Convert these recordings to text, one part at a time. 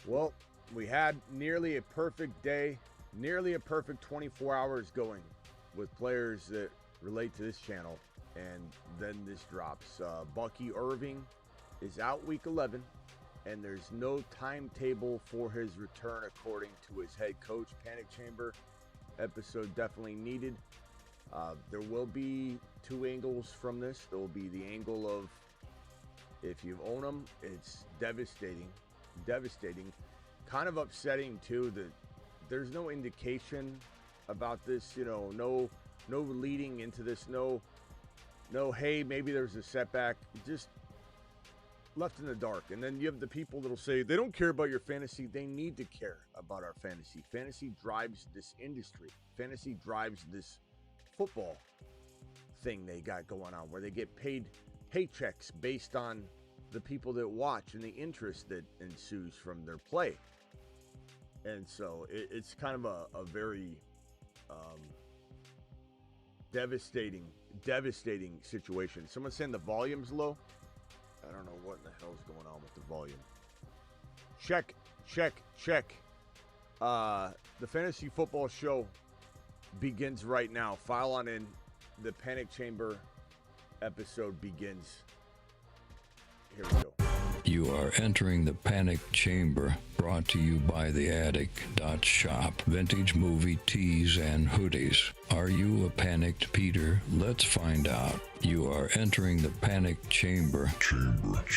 Well, we had nearly a perfect day, nearly a perfect 24 hours going with players that relate to this channel. And then this drops. Bucky Irving is out week 11, and there's no timetable for his return according to his head coach. Panic Chamber episode definitely needed. There will be two angles from this. There will be the angle of if you own them, it's devastating. Kind of upsetting too that there's no indication about this, no leading into this, no, hey, maybe there's a setback, just left in the dark. And then you have the people that'll say they don't care about your fantasy. They need to care about our fantasy. Fantasy drives this industry. Fantasy drives this football thing they got going on, where they get paid paychecks based on the people that watch and the interest that ensues from their play. And so it's kind of a very devastating situation. Someone's saying the volume's low. I don't know what in the hell is going on with the volume. Check. The Fantasy Football Show begins right now. File on in. The Panic Chamber episode begins. Here we go. You are entering the Panic Chamber, brought to you by theattic.shop. Vintage movie tees and hoodies. Are you a panicked Peter? Let's find out. You are entering the Panic Chamber. Chamber.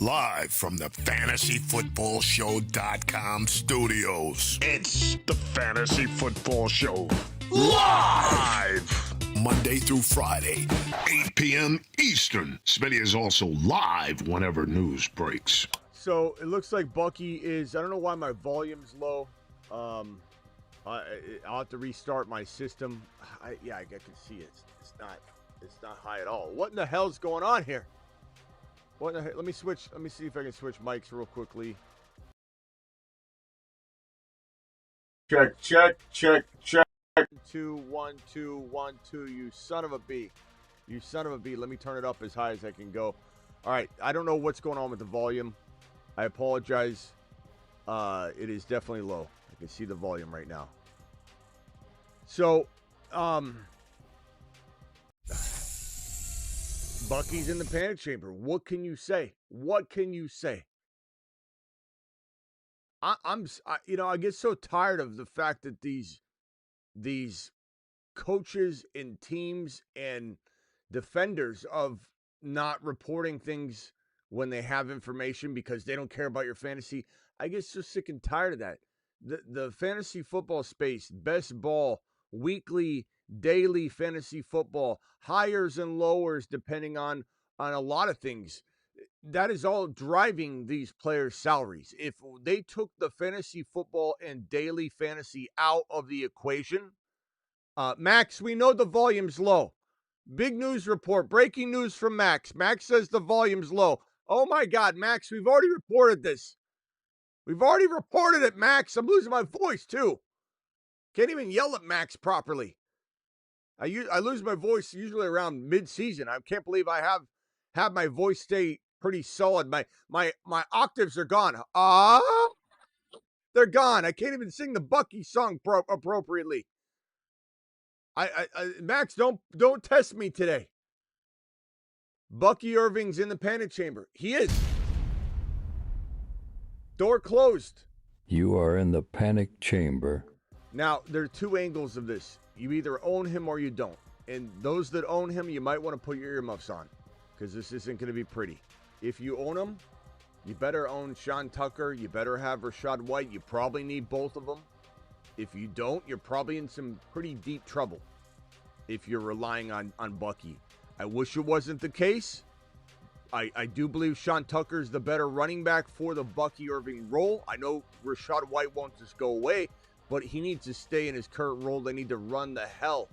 Live from the FantasyFootballShow.com studios. It's the Fantasy Football Show. Live! Monday through Friday, 8 p.m. Eastern. Smitty is also live whenever news breaks. So it looks like Bucky is, I don't know why my volume's low. I'll have to restart my system. I can see it. It's not high at all. What in the hell's going on here? What the heck? Let me see if I can switch mics real quickly. Check. 2 1 2 1 2. You son of a B. Let me turn it up as high as I can go. All right. I don't know what's going on with the volume. I apologize. It is definitely low. I can see the volume right now. So, Bucky's in the Panic Chamber. What can you say? I get so tired of the fact that these coaches and teams and defenders of not reporting things when they have information because they don't care about your fantasy. I get so sick and tired of that. The fantasy football space, best ball, weekly, daily fantasy football, hires and lowers depending on a lot of things. That is all driving these players' salaries. If they took the fantasy football and daily fantasy out of the equation, Max, we know the volume's low. Big news report, breaking news from Max. Max says the volume's low. Oh my God, Max, we've already reported this. We've already reported it, Max. I'm losing my voice too. Can't even yell at Max properly. I lose my voice usually around mid-season. I can't believe I have my voice stay pretty solid. My octaves are gone. They're gone. I can't even sing the Bucky song appropriately. Max, don't test me today. Bucky Irving's in the Panic Chamber. He is. Door closed. You are in the Panic Chamber. Now, there are two angles of this. You either own him or you don't. And those that own him, you might want to put your earmuffs on because this isn't going to be pretty. If you own him, you better own Sean Tucker. You better have Rachaad White. You probably need both of them. If you don't, you're probably in some pretty deep trouble if you're relying on Bucky. I wish it wasn't the case. I do believe Sean Tucker is the better running back for the Bucky Irving role. I know Rachaad White won't just go away, but he needs to stay in his current role. They need to run the hell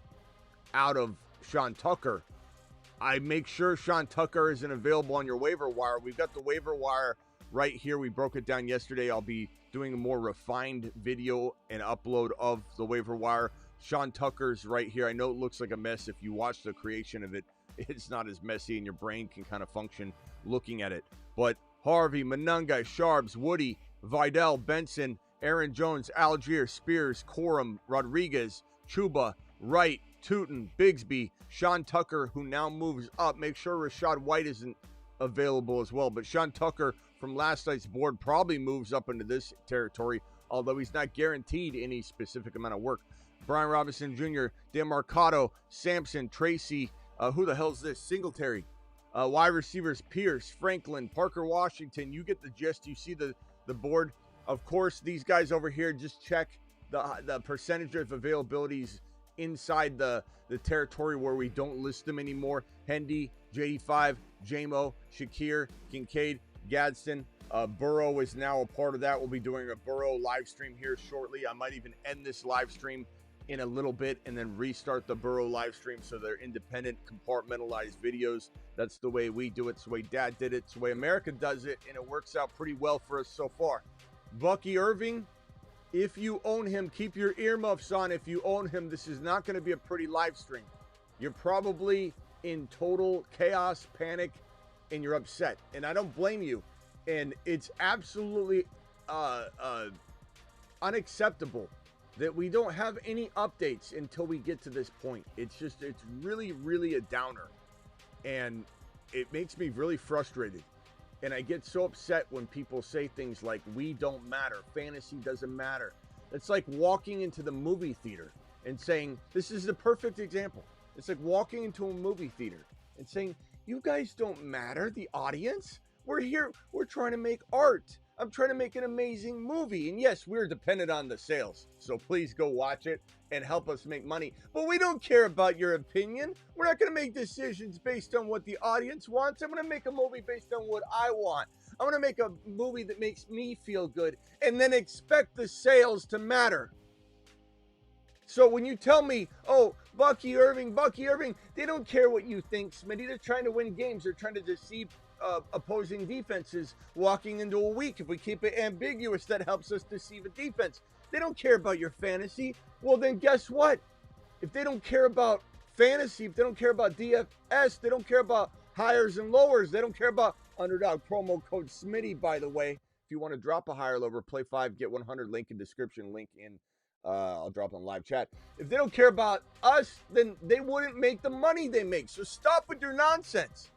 out of Sean Tucker. I make sure Sean Tucker isn't available on your waiver wire. We've got the waiver wire right here. We broke it down yesterday. I'll be doing a more refined video and upload of the waiver wire. Sean Tucker's right here. I know it looks like a mess. If you watch the creation of it, it's not as messy, and your brain can kind of function looking at it. But Harvey, Monunga, Sharbs, Woody, Vidal, Benson, Aaron Jones, Algier, Spears, Corum, Rodriguez, Chuba, Wright, Tootin, Bigsby, Sean Tucker, who now moves up. Make sure Rashad White isn't available as well. But Sean Tucker from last night's board probably moves up into this territory, although he's not guaranteed any specific amount of work. Brian Robinson Jr., DeMarcado, Sampson, Tracy, who the hell's this? Singletary. Wide receivers, Pierce, Franklin, Parker Washington. You get the gist. You see the board. Of course, these guys over here, just check the percentage of availabilities inside the territory where we don't list them anymore. Hendy, JD5, JMO, Shakir, Kincaid, Gadsden. Burrow is now a part of that. We'll be doing a Burrow live stream here shortly. I might even end this live stream in a little bit and then restart the Burrow live stream so they're independent, compartmentalized videos. That's the way we do it. It's the way Dad did it. It's the way America does it, and it works out pretty well for us so far. Bucky Irving, if you own him, keep your earmuffs on. If you own him, this is not going to be a pretty live stream. You're probably in total chaos, panic, and you're upset. And I don't blame you. And it's absolutely unacceptable that we don't have any updates until we get to this point. It's really, really a downer. And it makes me really frustrated. And I get so upset when people say things like, we don't matter, fantasy doesn't matter. It's like walking into the movie theater and saying, this is the perfect example. It's like walking into a movie theater and saying, you guys don't matter, the audience. We're here, we're trying to make art. I'm trying to make an amazing movie. And yes, we're dependent on the sales. So please go watch it and help us make money. But we don't care about your opinion. We're not going to make decisions based on what the audience wants. I'm going to make a movie based on what I want. I'm going to make a movie that makes me feel good and then expect the sales to matter. So when you tell me, oh, Bucky Irving, they don't care what you think, Smitty. They're trying to win games. They're trying to deceive opposing defenses walking into a week. If we keep it ambiguous, that helps us deceive a defense. They don't care about your fantasy. Well, then guess what? If they don't care about fantasy, if they don't care about DFS, they don't care about hires and lowers. They don't care about underdog promo code Smitty, by the way. If you want to drop a higher lower, play 5, get 100, link in description, link in, I'll drop on live chat. If they don't care about us, then they wouldn't make the money they make. So stop with your nonsense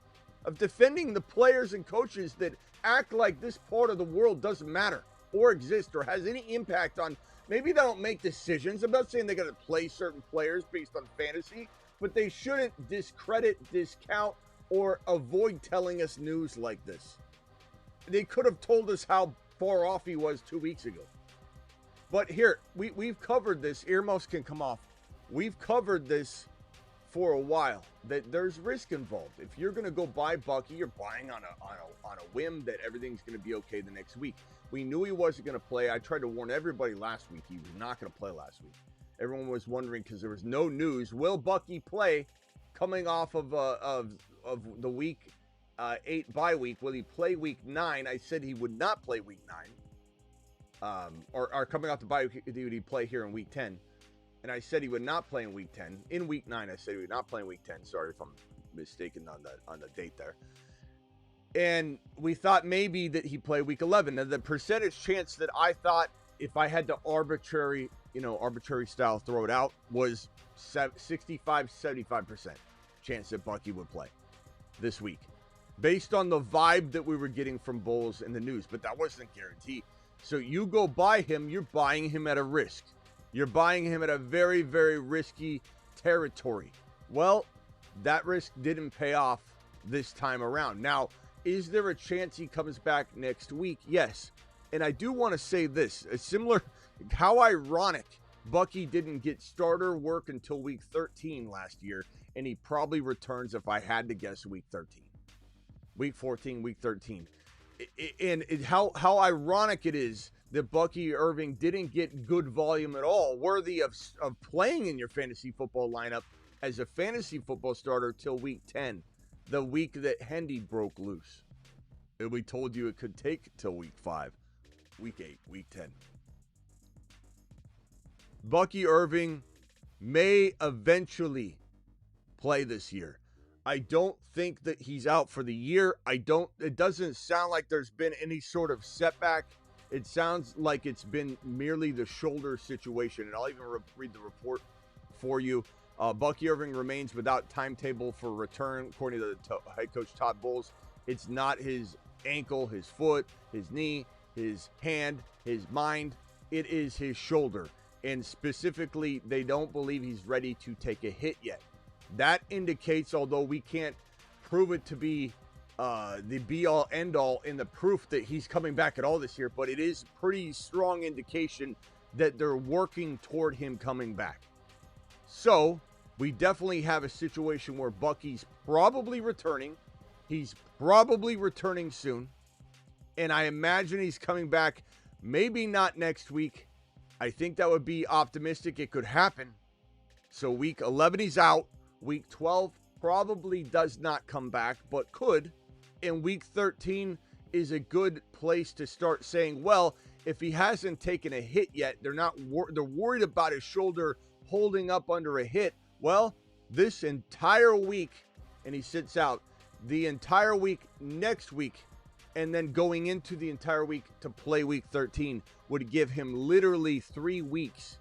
of defending the players and coaches that act like this part of the world doesn't matter or exist or has any impact on. Maybe they don't make decisions. I'm not saying they got to play certain players based on fantasy, but they shouldn't discredit, discount, or avoid telling us news like this. They could have told us how far off he was 2 weeks ago. But here, we've covered this. Earmuffs can come off. We've covered this for a while, that there's risk involved. If you're going to go buy Bucky, you're buying on a whim that everything's going to be okay the next week. We knew he wasn't going to play. I tried to warn everybody last week he was not going to play last week. Everyone was wondering because there was no news. Will Bucky play coming off of the week 8 bye week? Will he play week 9? I said he would not play week 9. Or coming off the bye week, would he play here in week 10? And I said he would not play in week 10. In week 9, I said he would not play in week 10. Sorry if I'm mistaken on the date there. And we thought maybe that he played week 11. Now, the percentage chance that I thought if I had to arbitrary style throw it out was 65-75% chance that Bucky would play this week, based on the vibe that we were getting from Bowles in the news. But that wasn't guaranteed. So you go buy him, you're buying him at a risk. You're buying him at a very, very risky territory. Well, that risk didn't pay off this time around. Now, is there a chance he comes back next week? Yes. And I do want to say this, a similar, how ironic Bucky didn't get starter work until week 13 last year, and he probably returns, if I had to guess, week 13. Week 14, week 13. And how ironic it is that Bucky Irving didn't get good volume at all, worthy of playing in your fantasy football lineup as a fantasy football starter till week 10, the week that Hendy broke loose. And we told you it could take till week 5, week 8, week 10. Bucky Irving may eventually play this year. I don't think that he's out for the year. It doesn't sound like there's been any sort of setback. It sounds like it's been merely the shoulder situation. And I'll even read the report for you. Bucky Irving remains without timetable for return, according to head coach Todd Bowles. It's not his ankle, his foot, his knee, his hand, his mind. It is his shoulder. And specifically, they don't believe he's ready to take a hit yet. That indicates, although we can't prove it to be the be-all, end-all in the proof that he's coming back at all this year, but it is pretty strong indication that they're working toward him coming back. So, we definitely have a situation where Bucky's probably returning. He's probably returning soon. And I imagine he's coming back, maybe not next week. I think that would be optimistic. It could happen. So week 11, he's out. Week 12 probably does not come back, but could. And week 13 is a good place to start saying, well, if he hasn't taken a hit yet, they're worried about his shoulder holding up under a hit. Well, this entire week, and he sits out the entire week next week, and then going into the entire week to play week 13 would give him literally 3 weeks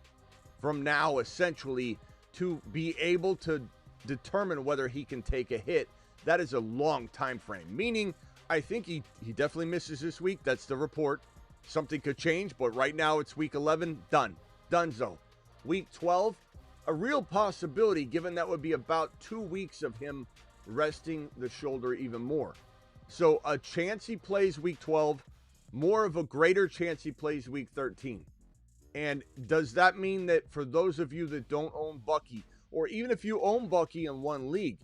from now, essentially, to be able to determine whether he can take a hit. That is a long time frame, meaning I think he definitely misses this week. That's the report. Something could change, but right now it's week 11. Donezo. Week 12, a real possibility, given that would be about 2 weeks of him resting the shoulder even more. So a chance he plays week 12, more of a greater chance he plays week 13. And does that mean that for those of you that don't own Bucky, or even if you own Bucky in one league,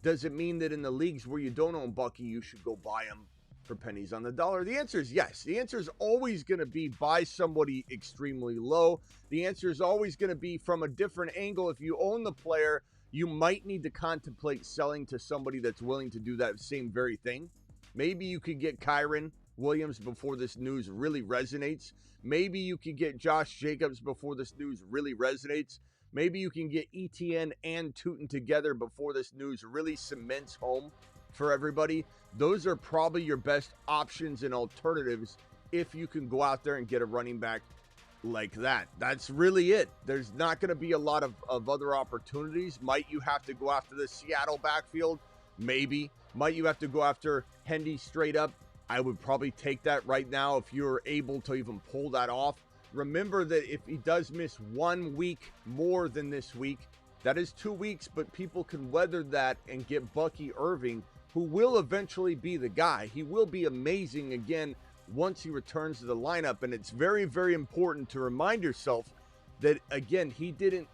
does it mean that in the leagues where you don't own Bucky, you should go buy him for pennies on the dollar? The answer is yes. The answer is always going to be buy somebody extremely low. The answer is always going to be from a different angle. If you own the player, you might need to contemplate selling to somebody that's willing to do that same very thing. Maybe you could get Kyron Williams before this news really resonates. Maybe you could get Josh Jacobs before this news really resonates. Maybe you can get ETN and Tootin together before this news really cements home for everybody. Those are probably your best options and alternatives if you can go out there and get a running back like that. That's really it. There's not going to be a lot of other opportunities. Might you have to go after the Seattle backfield? Maybe. Might you have to go after Hendy straight up? I would probably take that right now if you're able to even pull that off. Remember that if he does miss 1 week more than this week, that is 2 weeks, but people can weather that and get Bucky Irving, who will eventually be the guy. He will be amazing again once he returns to the lineup. And it's very, very important to remind yourself that, again, he didn't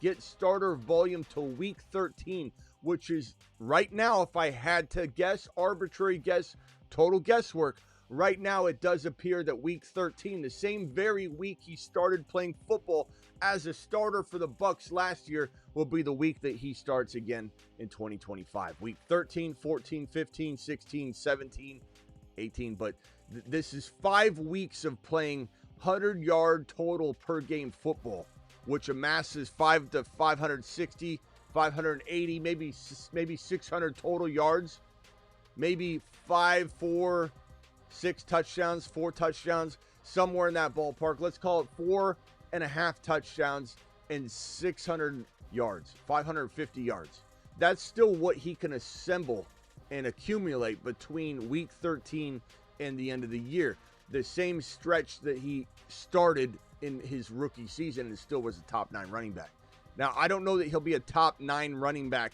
get starter volume till week 13, which is right now, if I had to guess, arbitrary guess, total guesswork, right now it does appear that week 13, the same very week he started playing football as a starter for the Bucs last year, will be the week that he starts again in 2025. Week 13, 14, 15, 16, 17, 18. But this is 5 weeks of playing 100-yard total per game football, which amasses 5 to 560, 580, maybe 600 total yards, maybe 5, 4, 6 touchdowns, 4 touchdowns, somewhere in that ballpark. Let's call it 4.5 touchdowns and 600 yards, 550 yards. That's still what he can assemble and accumulate between week 13 and the end of the year. The same stretch that he started in his rookie season and still was a top 9 running back. Now, I don't know that he'll be a top 9 running back,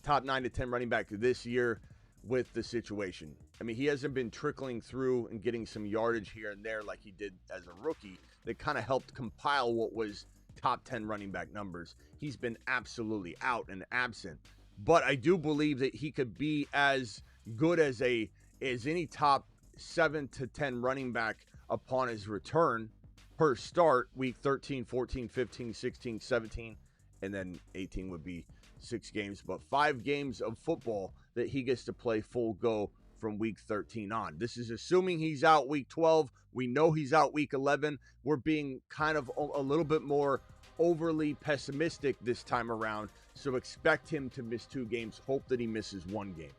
top 9 to 10 running back this year with the situation. I mean, he hasn't been trickling through and getting some yardage here and there like he did as a rookie that kind of helped compile what was top 10 running back numbers. He's been absolutely out and absent. But I do believe that he could be as good as any top 7 to 10 running back upon his return per start, week 13, 14, 15, 16, 17, and then 18 would be 6 games, but 5 games of football that he gets to play full go from week 13 on. This is assuming he's out week 12. We know he's out week 11. We're being kind of a little bit more overly pessimistic this time around, so expect him to miss 2 games. Hope that he misses 1 game.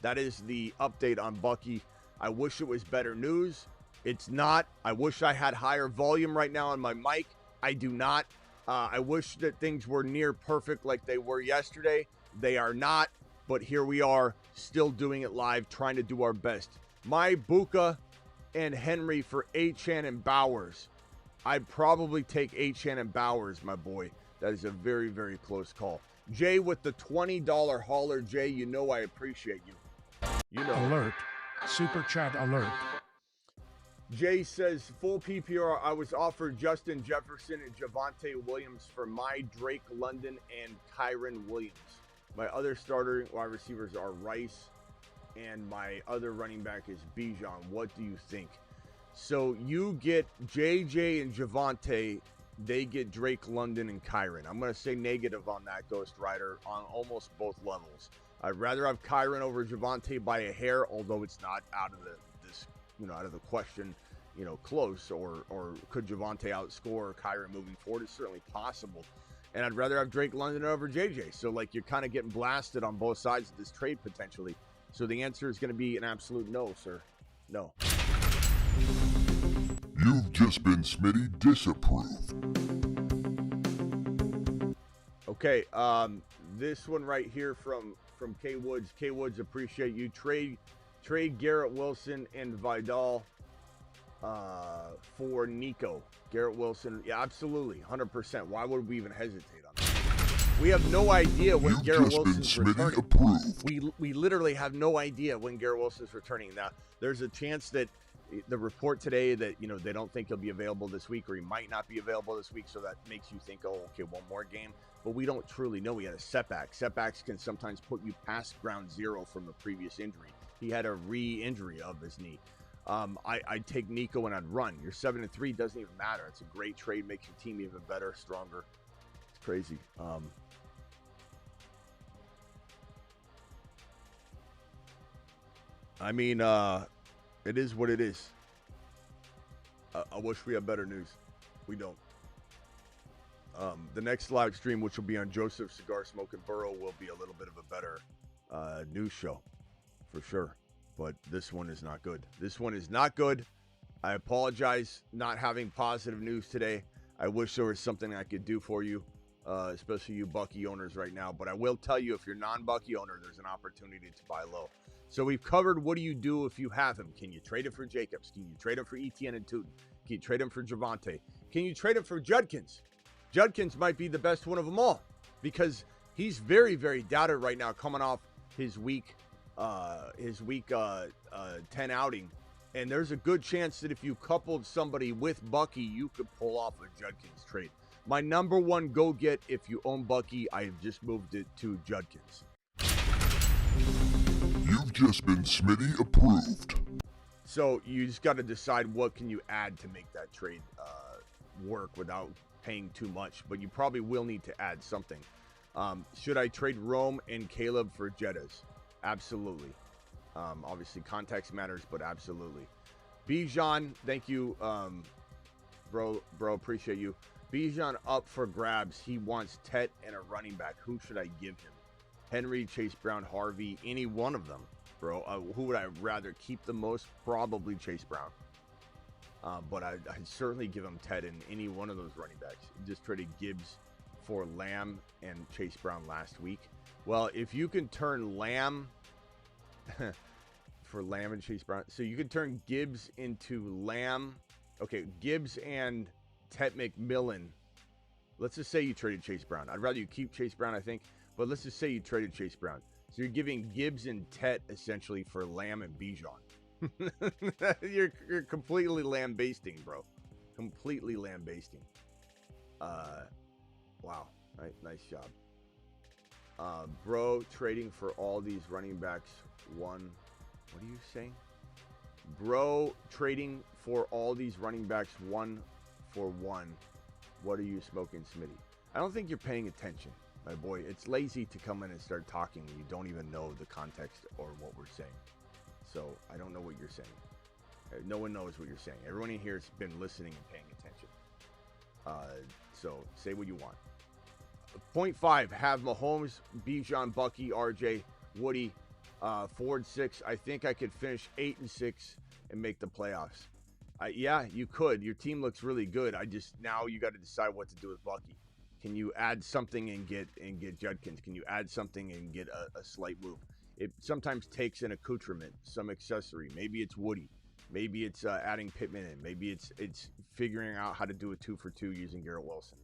That is the update on Bucky. I wish it was better news. It's not. I wish I had higher volume right now on my mic. I do not. I wish that things were near perfect like they were yesterday. They are not, but here we are, still doing it live, trying to do our best. My Buka and Henry for Achane and Bowers. I'd probably take Achane and Bowers, my boy. That is a very, very close call. Jay with the $20 hauler. Jay, you know I appreciate you. You know. Alert. Super chat alert. Jay says, full PPR, I was offered Justin Jefferson and Javonte Williams for my Drake London and Kyron Williams. My other starter wide receivers are Rice, and my other running back is Bijan. What do you think? So you get JJ and Javonte. They get Drake London and Kyron. I'm going to say negative on that, Ghost Rider, on almost both levels. I'd rather have Kyron over Javonte by a hair, although it's not out of the question, close, or could Javonte outscore Kyron moving forward? It's certainly possible. And I'd rather have Drake London over JJ. So, you're kind of getting blasted on both sides of this trade potentially. So the answer is going to be an absolute no, sir. No. You've just been Smitty disapproved. Okay, this one right here from K Woods. K Woods, appreciate you. Trade Garrett Wilson and Vidal for Nico. Garrett Wilson, yeah, absolutely, 100%. Why would we even hesitate on that? We have no idea when Garrett Wilson's returning. We literally have no idea when Garrett Wilson's returning. Now, there's a chance that the report today that, they don't think he'll be available this week, or he might not be available this week, so that makes you think, oh, okay, one more game. But we don't truly know. He had a setback. Setbacks can sometimes put you past ground zero from a previous injury. He had a re-injury of his knee. I'd take Nico and I'd run. Your 7-3 doesn't even matter. It's a great trade. Makes your team even better, stronger. It's crazy. It is what it is. I wish we had better news. We don't. The next live stream, which will be on Joseph Cigar Smoking Burrow, will be a little bit of a better news show, for sure. But this one is not good. This one is not good. I apologize not having positive news today. I wish there was something I could do for you, especially you Bucky owners right now. But I will tell you, if you're non-Bucky owner, there's an opportunity to buy low. So we've covered what do you do if you have him. Can you trade him for Jacobs? Can you trade him for Etienne and Tootin? Can you trade him for Javonte? Can you trade him for Judkins? Judkins might be the best one of them all because he's very, very doubted right now coming off his week 10 outing. And there's a good chance that if you coupled somebody with Bucky, you could pull off a Judkins trade. My number one go get if you own Bucky, I have just moved it to Judkins. You've just been Smitty approved. So you just got to decide what can you add to make that trade work without paying too much, but you probably will need to add something. Should I trade Rome and Caleb for Jettas? Absolutely. Obviously context matters, but absolutely. Bijan, thank you, bro, appreciate you. Bijan up for grabs. He wants Tet and a running back. Who should I give him? Henry, Chase Brown, Harvey, any one of them, bro. Who would I rather keep the most? Probably Chase Brown. But I'd certainly give him Ted in any one of those running backs. Just traded Gibbs for Lamb and Chase Brown last week. Well, if you can turn Lamb for Lamb and Chase Brown, so you can turn Gibbs into Lamb. Okay, Gibbs and Ted McMillan. Let's just say you traded Chase Brown. I'd rather you keep Chase Brown, I think. But let's just say you traded Chase Brown. So you're giving Gibbs and Tet essentially for Lamb and Bijan. You're completely lambasting, bro. Completely lambasting. Wow. Nice job. Bro, trading for all these running backs. What are you saying? Bro, trading for all these running backs 1-for-1. What are you smoking, Smitty? I don't think you're paying attention, my boy. It's lazy to come in and start talking when you don't even know the context or what we're saying. So I don't know what you're saying. No one knows what you're saying. Everyone in here has been listening and paying attention. So say what you want. 0.5, have Mahomes, Bijan, Bucky, RJ, Woody, 4-6. I think I could finish 8-6 and make the playoffs. Yeah, you could. Your team looks really good. Now you got to decide what to do with Bucky. Can you add something and get Judkins? Can you add something and get a slight move? It sometimes takes an accoutrement, some accessory. Maybe it's Woody. Maybe it's adding Pittman in. Maybe it's figuring out how to do a 2-for-2 using Garrett Wilson.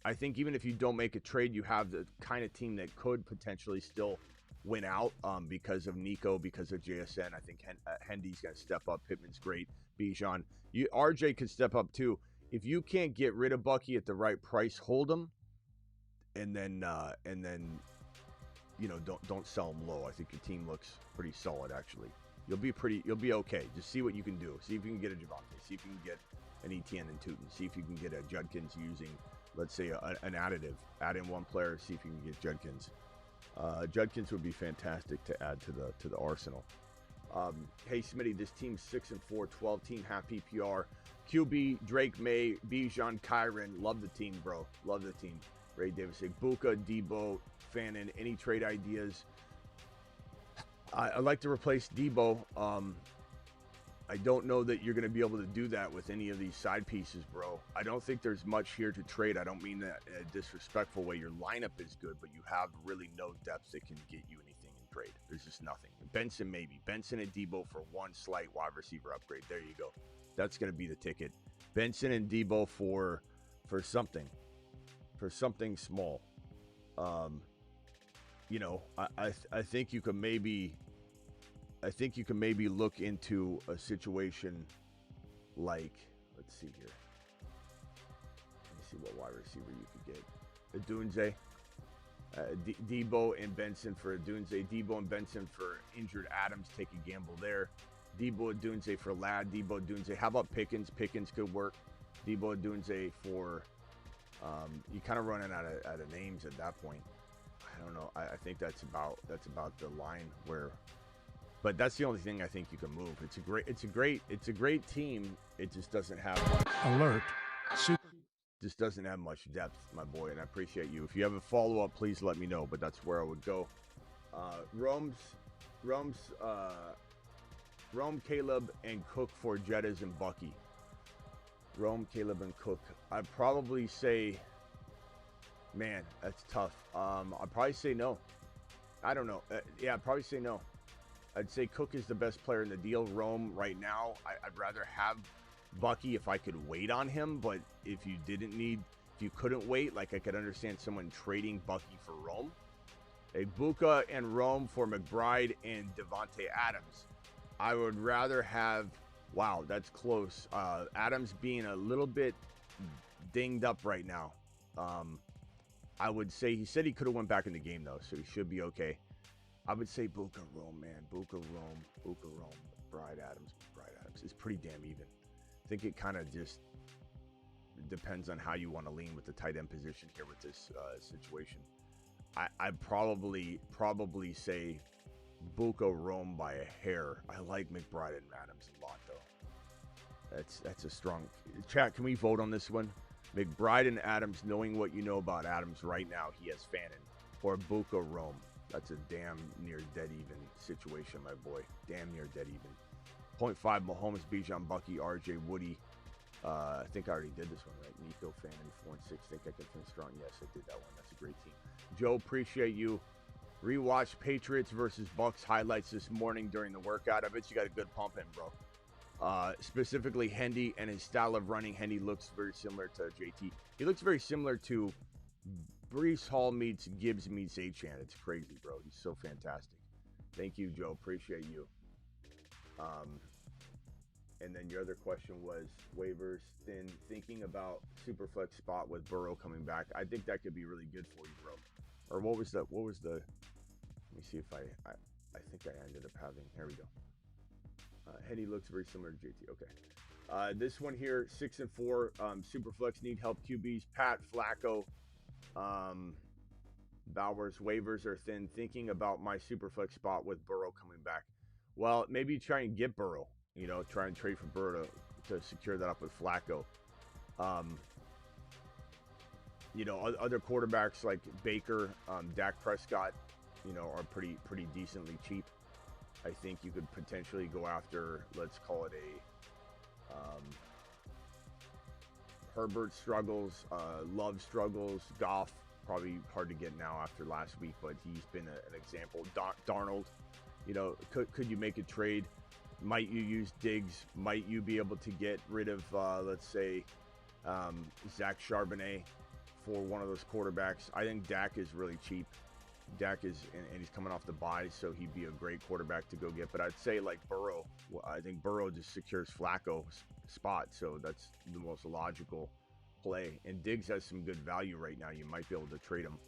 I think even if you don't make a trade, you have the kind of team that could potentially still win out because of Nico, because of JSN. I think Hendy's going to step up. Pittman's great. Bijan. RJ could step up too. If you can't get rid of Bucky at the right price, hold him, and then don't sell him low. I think your team looks pretty solid actually. You'll be okay. Just see what you can do. See if you can get a Javonte. See if you can get an Etienne and Tootin. See if you can get a Judkins using, let's say, an additive. Add in one player. See if you can get Judkins. Judkins would be fantastic to add to the arsenal. Hey Smitty, this team's 6-4, 12-team half PPR. QB, Drake May, Bijan, Kyron. Love the team, bro. Love the team. Ray Davis, Buka, Debo, Fannin. Any trade ideas? I'd like to replace Debo. I don't know that you're going to be able to do that with any of these side pieces, bro. I don't think there's much here to trade. I don't mean that in a disrespectful way. Your lineup is good, but you have really no depth that can get you anything in trade. There's just nothing. Benson, maybe. Benson and Debo for one slight wide receiver upgrade. There you go. That's going to be the ticket. Benson and Debo for something. For something small. I think you can maybe look into a situation like, let's see here. Let me see what wide receiver you could get. Adunze, Debo and Benson for Adunze. Debo and Benson for injured Adams. Take a gamble there. Debo Adunze for Ladd. Debo Adunze. How about Pickens? Pickens could work. Debo Adunze for. You kind of running out of names at that point. I don't know. I think that's about the line where. But that's the only thing I think you can move. It's a great team. It just doesn't have much. Alert. Just doesn't have much depth, my boy, and I appreciate you. If you have a follow-up, please let me know, but that's where I would go. Rome, Caleb, and Cook for Jettas and Bucky. Rome, Caleb, and Cook. I'd probably say, man, that's tough. I'd probably say no. I don't know. I'd probably say no. I'd say Cook is the best player in the deal. Rome right now, I'd rather have Bucky if I could wait on him, but if you couldn't wait, like I could understand someone trading Bucky for Rome. Buka and Rome for McBride and Devontae Adams. I would rather have, wow, that's close. Adams being a little bit dinged up right now. I would say, he said he could have went back in the game though, so he should be okay. I would say Buka, Rome, man. Buka, Rome, McBride, Adams. It's pretty damn even. I think it kind of just depends on how you want to lean with the tight end position here with this situation. I'd probably say Buka, Rome by a hair. I like McBride and Adams a lot, though. That's a strong... Chat, can we vote on this one? McBride and Adams, knowing what you know about Adams right now, he has Fannin. Or Buka, Rome. That's a damn near dead even situation, my boy. Damn near dead even. 0.5, Mahomes, Bijan, Bucky, RJ, Woody. I think I already did this one, right? Nico, Fannin, 4-6. Think I can finish strong? Yes, I did that one. That's a great team. Joe, appreciate you. Rewatch Patriots versus Bucks highlights this morning during the workout. I bet you got a good pump in, bro. Specifically, Hendy and his style of running. Hendy looks very similar to JT. He looks very similar to Brees Hall meets Gibbs meets Achan. It's crazy, bro. He's so fantastic. Thank you, Joe. Appreciate you. And then your other question was waivers. Then thinking about Superflex spot with Burrow coming back. I think that could be really good for you, bro. Or what was the? Let me see if I think I ended up having. Here we go. Henny looks very similar to JT. Okay. This one here, 6-4. Superflex need help QBs. Pat, Flacco. Bowers, waivers are thin. Thinking about my Superflex spot with Burrow coming back. Well, maybe try and get Burrow. Try and trade for Burrow to secure that up with Flacco. Other quarterbacks like Baker, Dak Prescott, are pretty decently cheap. I think you could potentially go after, let's call it a Herbert struggles, Love struggles, Goff probably hard to get now after last week, but he's been an example. Darnold, could you make a trade? Might you use Diggs? Might you be able to get rid of, let's say, Zach Charbonnet for one of those quarterbacks? I think Dak is really cheap. Dak is, and he's coming off the bye, so he'd be a great quarterback to go get. But I'd say like Burrow. I think Burrow just secures Flacco's spot, so that's the most logical play. And Diggs has some good value right now. You might be able to trade him.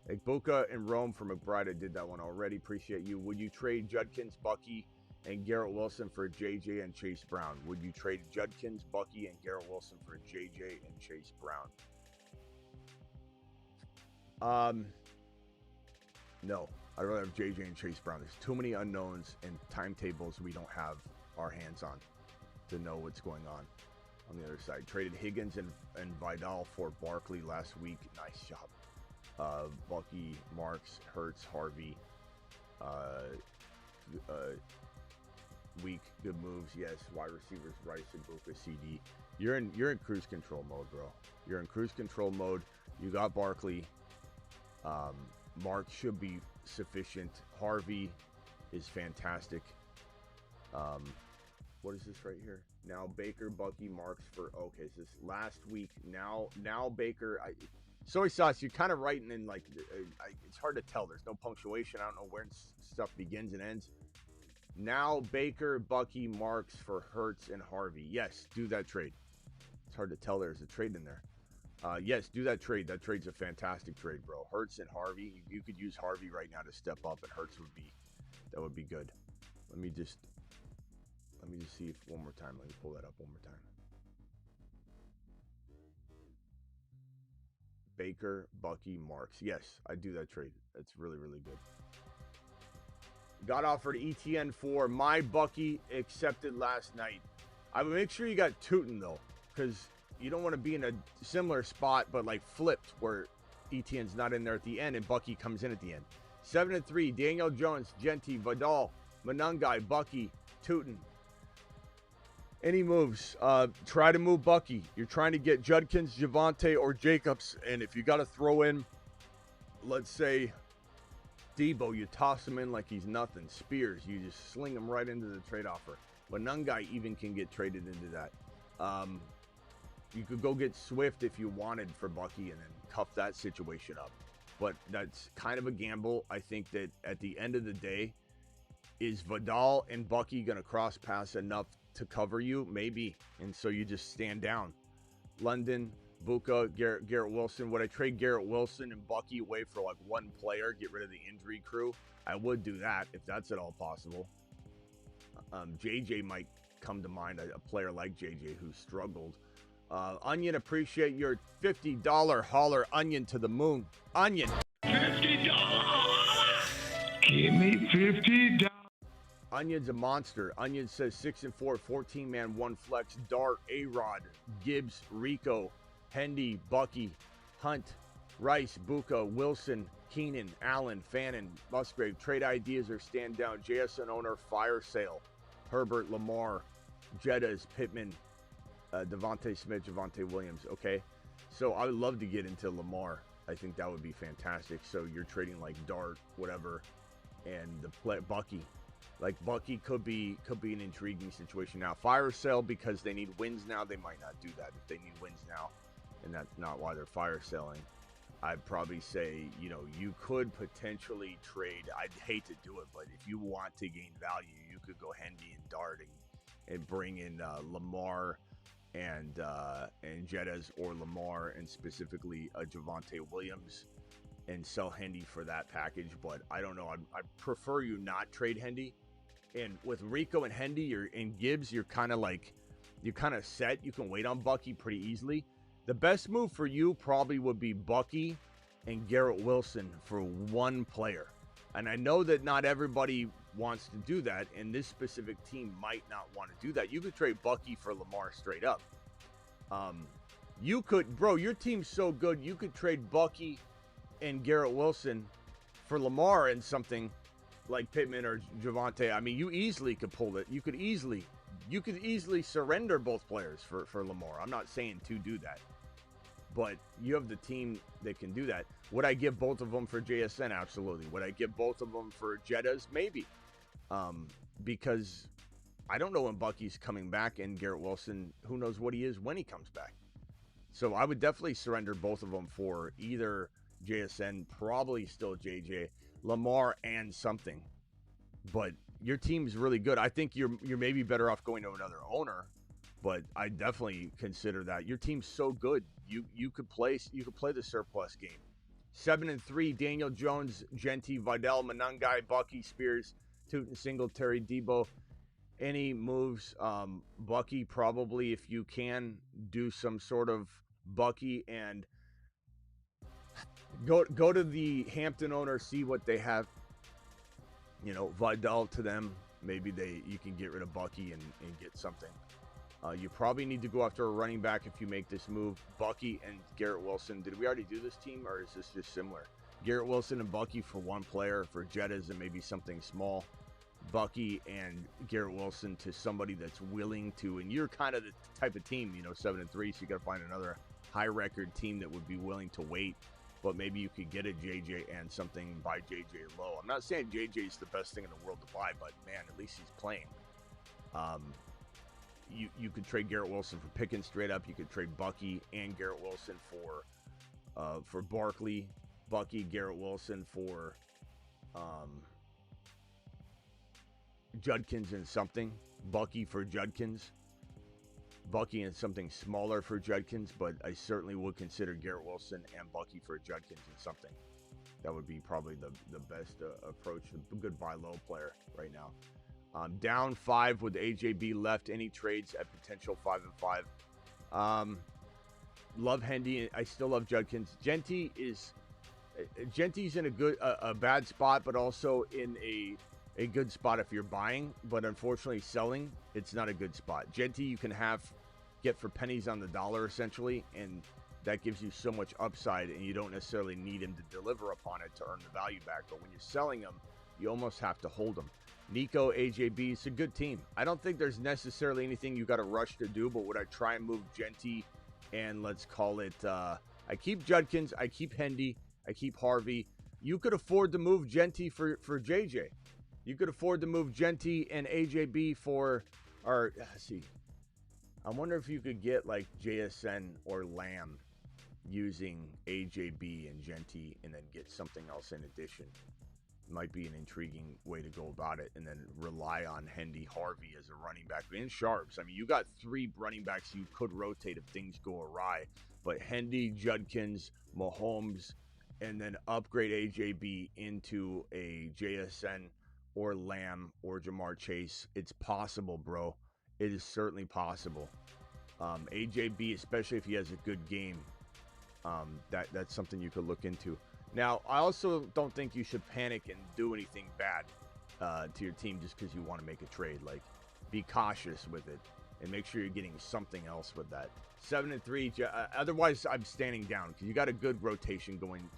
Like Boca and Rome for McBride. I did that one already. Appreciate you. Would you trade Judkins, Bucky, and Garrett Wilson for JJ and Chase Brown? Would you trade Judkins, Bucky, and Garrett Wilson for JJ and Chase Brown? No, I'd rather have JJ and Chase Brown. There's too many unknowns and timetables we don't have our hands on to know what's going on the other side. Traded Higgins and Vidal for Barkley last week. Nice job. Bucky, Marks, Hurts, Harvey. Weak, good moves. Yes, wide receivers, Rice and Buka, CD. You're in cruise control mode, bro. You're in cruise control mode. You got Barkley. Mark should be sufficient. Harvey is fantastic. What is this right here? Now Baker, Bucky, Marks for, okay, so this last week. Now Baker, soy sauce, you're kind of writing in like, it's hard to tell. There's no punctuation. I don't know where stuff begins and ends. Now Baker, Bucky, Marks for Hurts and Harvey. Yes, do that trade. It's hard to tell there's a trade in there. Yes, do that trade. That trade's a fantastic trade, bro. Hurts and Harvey. You could use Harvey right now to step up, and Hurts would be good. Let me just see if one more time. Let me pull that up one more time. Baker, Bucky, Marks. Yes, I do that trade. That's really, really good. Got offered ETN for my Bucky, accepted last night. I would make sure you got Tootin though, because you don't want to be in a similar spot, but like flipped where ETN's not in there at the end and Bucky comes in at the end. 7-3, Daniel Jones, Genti, Vidal, Monangai, Bucky, Tootin. Any moves? Try to move Bucky. You're trying to get Judkins, Javonte, or Jacobs, and if you got to throw in, let's say, Debo, you toss him in like he's nothing. Spears, you just sling him right into the trade offer. Monangai even can get traded into that. You could go get Swift if you wanted for Bucky and then cuff that situation up. But that's kind of a gamble. I think that at the end of the day, is Vidal and Bucky going to cross pass enough to cover you? Maybe. And so you just stand down. London, Buka, Garrett Wilson. Would I trade Garrett Wilson and Bucky away for like one player, get rid of the injury crew? I would do that if that's at all possible. JJ might come to mind, a player like JJ who struggled. Onion, appreciate your $50 holler. Onion to the moon. Onion. $50. Give me $50. Onion's a monster. Onion says 6-4, 14-man, 1 flex. Dart, A-Rod, Gibbs, Rico, Hendy, Bucky, Hunt, Rice, Buka, Wilson, Keenan, Allen, Fannin, Musgrave. Trade ideas or stand down. JSN owner, fire sale. Herbert, Lamar, Jettas, Pittman, Devontae Smith, Javonte Williams. Okay, so I would love to get into Lamar. I think that would be fantastic. So you're trading like Dart, whatever, and the Bucky. Like Bucky could be an intriguing situation now. Fire sale because they need wins now. They might not do that if they need wins now, and that's not why they're fire selling. I'd probably say, you could potentially trade. I'd hate to do it, but if you want to gain value, you could go Hendy and Dart and bring in Lamar and Jettas, or Lamar and specifically Javonte Williams, and sell Hendy for that package. But I don't know. I'd prefer you not trade Hendy. And with Rico and Hendy and Gibbs, you're kind of set. You can wait on Bucky pretty easily. The best move for you probably would be Bucky and Garrett Wilson for one player. And I know that not everybody wants to do that, and this specific team might not want to do that. You could trade Bucky for Lamar straight up. You could, bro, your team's so good, you could trade Bucky and Garrett Wilson for Lamar and something like Pittman or Javonte. I mean, you easily could pull it. You could easily surrender both players for Lamar. I'm not saying to do that, but you have the team that can do that. Would I give both of them for JSN? Absolutely. Would I give both of them for Jettas? Maybe. Because I don't know when Bucky's coming back, and Garrett Wilson, who knows what he is when he comes back. So I would definitely surrender both of them for either JSN, probably still JJ, Lamar, and something. But your team's really good. I think you're maybe better off going to another owner, but I definitely consider that. Your team's so good. You could play the surplus game. 7-3, Daniel Jones, Genti, Vidal, Manungai, Bucky, Spears, Tootin, Singletary, Debo. Any moves? Bucky, probably, if you can, do some sort of Bucky and go to the Hampton owner, see what they have. You know, Vidal to them. Maybe you can get rid of Bucky and get something. You probably need to go after a running back if you make this move. Bucky and Garrett Wilson. Did we already do this team, or is this just similar? Garrett Wilson and Bucky for one player, for Jettas and maybe something small. Bucky and Garrett Wilson to somebody that's willing to, and you're kind of the type of team, 7-3, so you got to find another high record team that would be willing to wait, but maybe you could get a JJ and something by JJ low. I'm not saying JJ is the best thing in the world to buy, but man, at least he's playing. You could trade Garrett Wilson for Pickens straight up. You could trade Bucky and Garrett Wilson for Barkley, Bucky, Garrett Wilson for Judkins and something. Bucky for Judkins. Bucky and something smaller for Judkins, but I certainly would consider Garrett Wilson and Bucky for Judkins and something. That would be probably the best approach. A good buy low player right now. Down 5 with AJB left. Any trades at potential 5-5? Love Hendy. I still love Judkins. Genti's in a bad spot, but also in a good spot if you're buying, but unfortunately selling, it's not a good spot. Genti you can get for pennies on the dollar essentially, and that gives you so much upside, and you don't necessarily need him to deliver upon it to earn the value back. But when you're selling him, you almost have to hold him. Nico, AJB, it's a good team. I don't think there's necessarily anything you got to rush to do, but would I try and move Genti and let's call it, I keep Judkins, I keep Hendy, I keep Harvey. You could afford to move Genti for JJ. You could afford to move Genti and AJB I wonder if you could get like JSN or Lamb using AJB and Genti and then get something else in addition. Might be an intriguing way to go about it, and then rely on Hendy, Harvey as a running back. And Sharps, I mean, you got 3 running backs you could rotate if things go awry. But Hendy, Judkins, Mahomes, and then upgrade AJB into a JSN or Lamb or Jamar Chase. It's possible, bro. It is certainly possible. AJB, especially if he has a good game, that's something you could look into. Now, I also don't think you should panic and do anything bad to your team just because you want to make a trade. Like, be cautious with it and make sure you're getting something else with that. 7-3. Otherwise, I'm standing down because you got a good rotation going.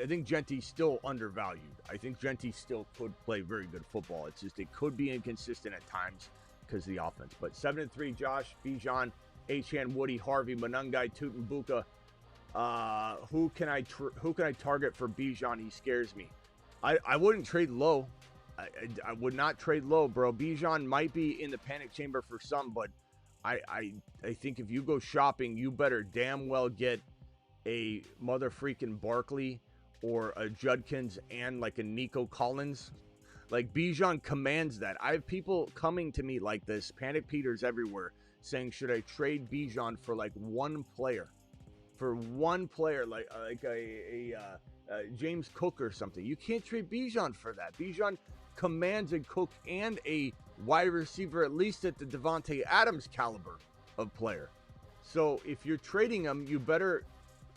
I think Genti's still undervalued. I think Genti still could play very good football. It's just it could be inconsistent at times because of the offense. But 7-3, Josh, Bijan, Achan, Woody, Harvey, Manungai, Tootin, Buka. Who can I target for Bijan? He scares me. I wouldn't trade low. I would not trade low, bro. Bijan might be in the panic chamber for some, but I think if you go shopping, you better damn well get a mother freaking Barkley or a Judkins and like a Nico Collins. Like, Bijan commands that. I have people coming to me like this, Panic Peters everywhere, saying, should I trade Bijan for like one player? For one player, like a James Cook or something. You can't trade Bijan for that. Bijan commands a Cook and a wide receiver, at least at the Devontae Adams caliber of player. So if you're trading him, you better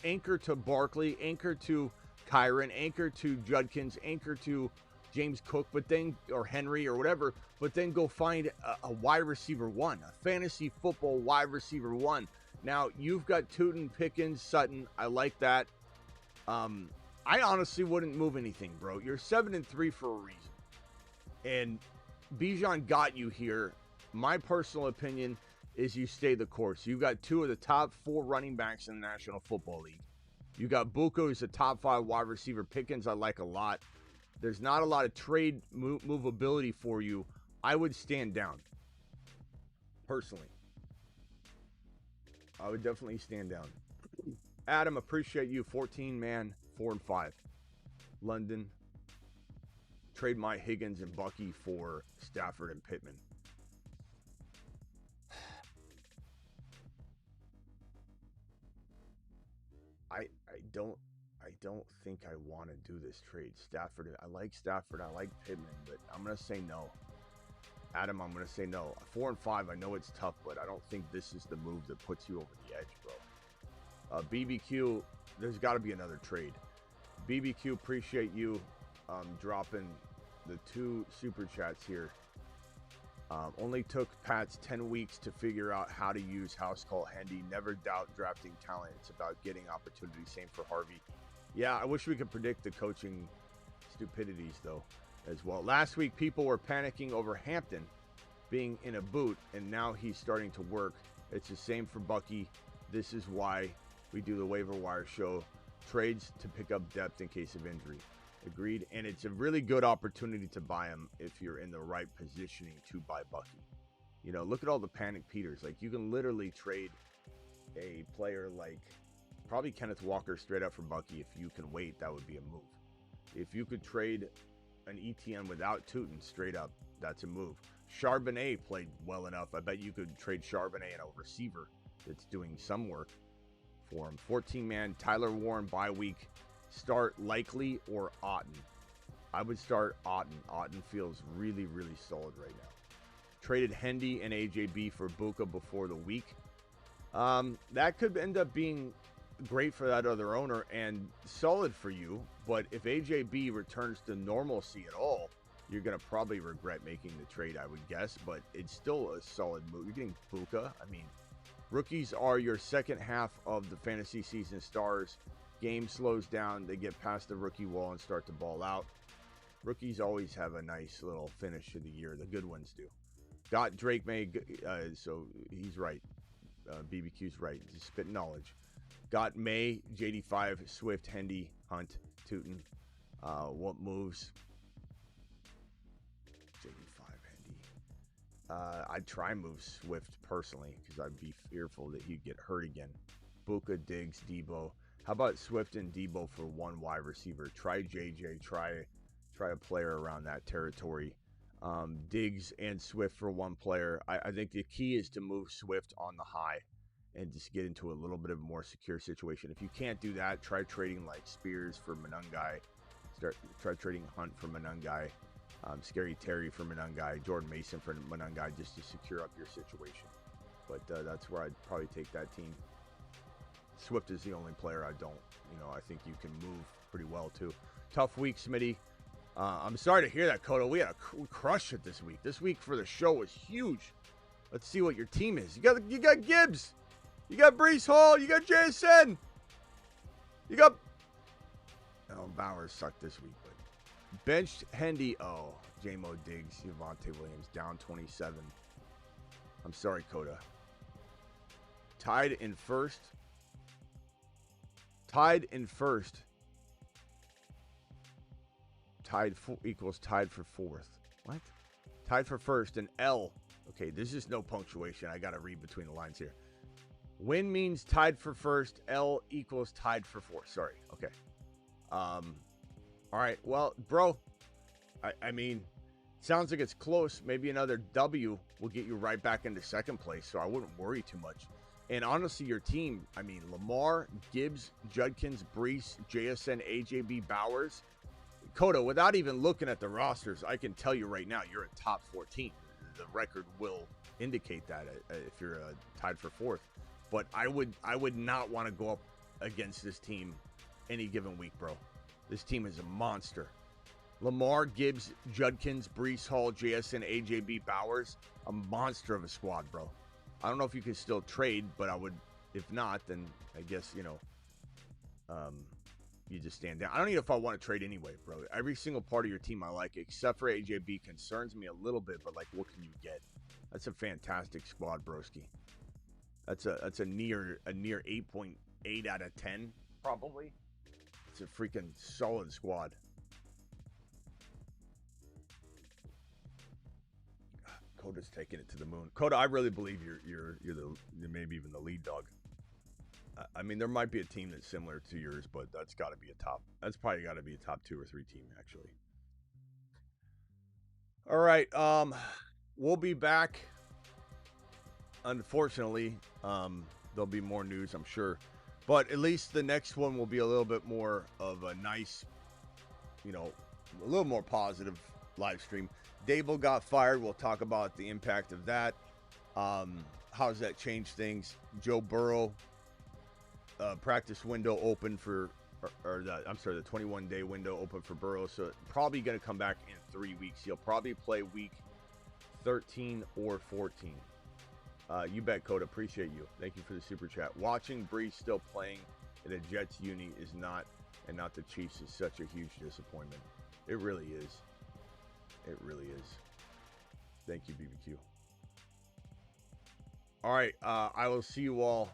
anchor to Barkley, anchor to Kyron, anchor to Judkins, anchor to James Cook, but then, or Henry or whatever, but then go find a wide receiver 1, a fantasy football wide receiver 1. Now, you've got Tootin, Pickens, Sutton. I like that. I honestly wouldn't move anything, bro. You're 7-3 for a reason. And Bijan got you here. My personal opinion is you stay the course. You've got 2 of the top 4 running backs in the National Football League. You got Buka, who's a top 5 wide receiver. Pickens, I like a lot. There's not a lot of trade movability for you. I would stand down. Personally. I would definitely stand down. Adam, appreciate you. 14-man, 4-5. London. Trade my Higgins and Bucky for Stafford and Pittman. I don't think I want to do this trade. Stafford, I like Stafford, I like Pittman, but I'm gonna say no. Adam, I'm gonna say no. 4-5, I know it's tough, but I don't think this is the move that puts you over the edge, bro. BBQ, there's got to be another trade. BBQ, appreciate you dropping the 2 super chats here. Only took Pats 10 weeks to figure out how to use house call handy. Never doubt drafting talent. It's about getting opportunity. Same for Harvey. Yeah, I wish we could predict the coaching stupidities, though, as well. Last week, people were panicking over Hampton being in a boot, and now he's starting to work. It's the same for Bucky. This is why we do the waiver wire show. Trades to pick up depth in case of injury. Agreed. And it's a really good opportunity to buy him if you're in the right positioning to buy Bucky. You know, look at all the panic Peters. Like, you can literally trade a player like probably Kenneth Walker straight up for Bucky. If you can wait, that would be a move. If you could trade an ETN without Tootin straight up, that's a move. Charbonnet played well enough. I bet you could trade Charbonnet and a receiver that's doing some work for him. 14-man, Tyler Warren bye week. Start Likely or Otten. I would start Otten. Otten feels really, really solid right now. Traded Hendy and AJB for Buka before the week. That could end up being great for that other owner and solid for you. But if AJB returns to normalcy at all, you're going to probably regret making the trade, I would guess. But it's still a solid move. You're getting Buka. I mean, rookies are your second half of the fantasy season stars. Game slows down. They get past the rookie wall and start to ball out. Rookies always have a nice little finish of the year. The good ones do. Got Drake May, so he's right. BBQ's right. He's spitting knowledge. Got May, JD5, Swift, Hendy, Hunt, Tootin. What moves? JD5, Hendy. I'd try move Swift personally because I'd be fearful that he'd get hurt again. Buka, Diggs, Debo. How about Swift and Debo for 1 wide receiver? Try JJ. Try a player around that territory. Diggs and Swift for 1 player. I think the key is to move Swift on the high and just get into a little bit of a more secure situation. If you can't do that, try trading like Spears for Manungai. Try trading Hunt for Manungai. Scary Terry for Manungai. Jordan Mason for Manungai, just to secure up your situation. But that's where I'd probably take that team. Swift is the only player I don't. You know, I think you can move pretty well too. Tough week, Smitty. I'm sorry to hear that, Kodo. We crushed it this week. This week for the show was huge. Let's see what your team is. You got Gibbs. You got Breece Hall. You got JSN. You got... Oh, Bowers sucked this week. But benched Hendy. Oh, J-Mo Diggs. Javonte Williams down 27. I'm sorry, Koda. Tied in first. Tied equals tied for fourth. What? Tied for first and L. Okay, this is no punctuation. I got to read between the lines here. Win means tied for first. L equals tied for fourth. Sorry. Okay. All right. Well, bro, I mean, sounds like it's close. Maybe another W will get you right back into second place, so I wouldn't worry too much. And honestly, your team, I mean, Lamar, Gibbs, Judkins, Breece, JSN, AJB, Bowers, Koda, without even looking at the rosters, I can tell you right now, you're a top 14. The record will indicate that if you're tied for fourth. But I would not want to go up against this team any given week, bro. This team is a monster. Lamar, Gibbs, Judkins, Breece Hall, JSN, AJB, Bowers, a monster of a squad, bro. I don't know if you can still trade, but I would, If not, then I guess, you just stand down. I don't even know if I want to trade anyway, bro. Every single part of your team I like, except for AJB, concerns me a little bit, but like, what can you get? That's a fantastic squad, broski. That's a near 8.8 out of 10, probably. It's a freaking solid squad. Coda's taking it to the moon. Coda, I really believe you're maybe even the lead dog. I mean, there might be a team that's similar to yours, but that's got to be a top. That's probably got to be a top 2 or 3 team, actually. All right, we'll be back. Unfortunately, there'll be more news, I'm sure, but at least the next one will be a little bit more of a nice, a little more positive live stream. Dable got fired. We'll talk about the impact of that. How does that change things? Joe Burrow. Practice window open for, the 21-day window open for Burrow. So probably going to come back in 3 weeks. He'll probably play week 13 or 14. You bet, Coda. Appreciate you. Thank you for the super chat. Watching Brees still playing at a Jets uni is not the Chiefs is such a huge disappointment. It really is. It really is. Thank you, BBQ. All right. I will see you all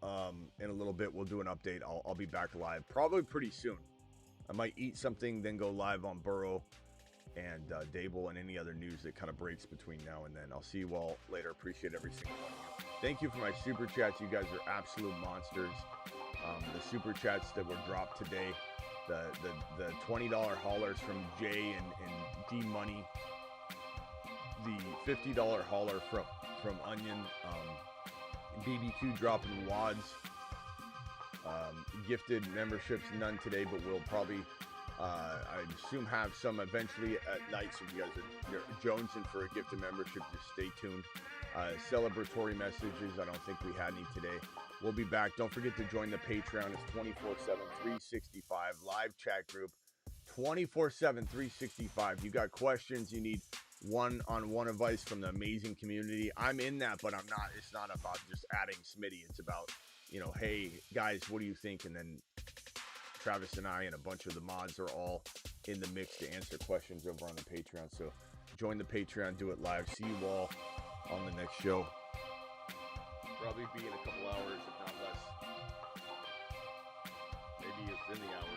in a little bit. We'll do an update. I'll be back live probably pretty soon. I might eat something, then go live on Burrow and Dable and any other news that kind of breaks between now and then. I'll see you all later. Appreciate every single one of you. Thank you for my super chats. You guys are absolute monsters. The super chats that were dropped today, the $20 haulers from Jay and D Money, the $50 hauler from Onion, BBQ dropping wads, gifted memberships, none today, but we'll probably I assume have some eventually at night. So if you guys are jonesing for a gifted membership, just stay tuned. Celebratory messages, I don't think we had any today. We'll be back. Don't forget to join the Patreon. It's 24/7, 365 live chat group, 24/7, 365. You got questions, you need one-on-one advice from the amazing community. I'm in that, but I'm not. It's not about just adding Smitty. It's about, hey guys, what do you think? And then Travis and I and a bunch of the mods are all in the mix to answer questions over on the Patreon. So join the Patreon, do it live. See you all on the next show. Probably be in a couple hours, if not less. Maybe it's in the hour.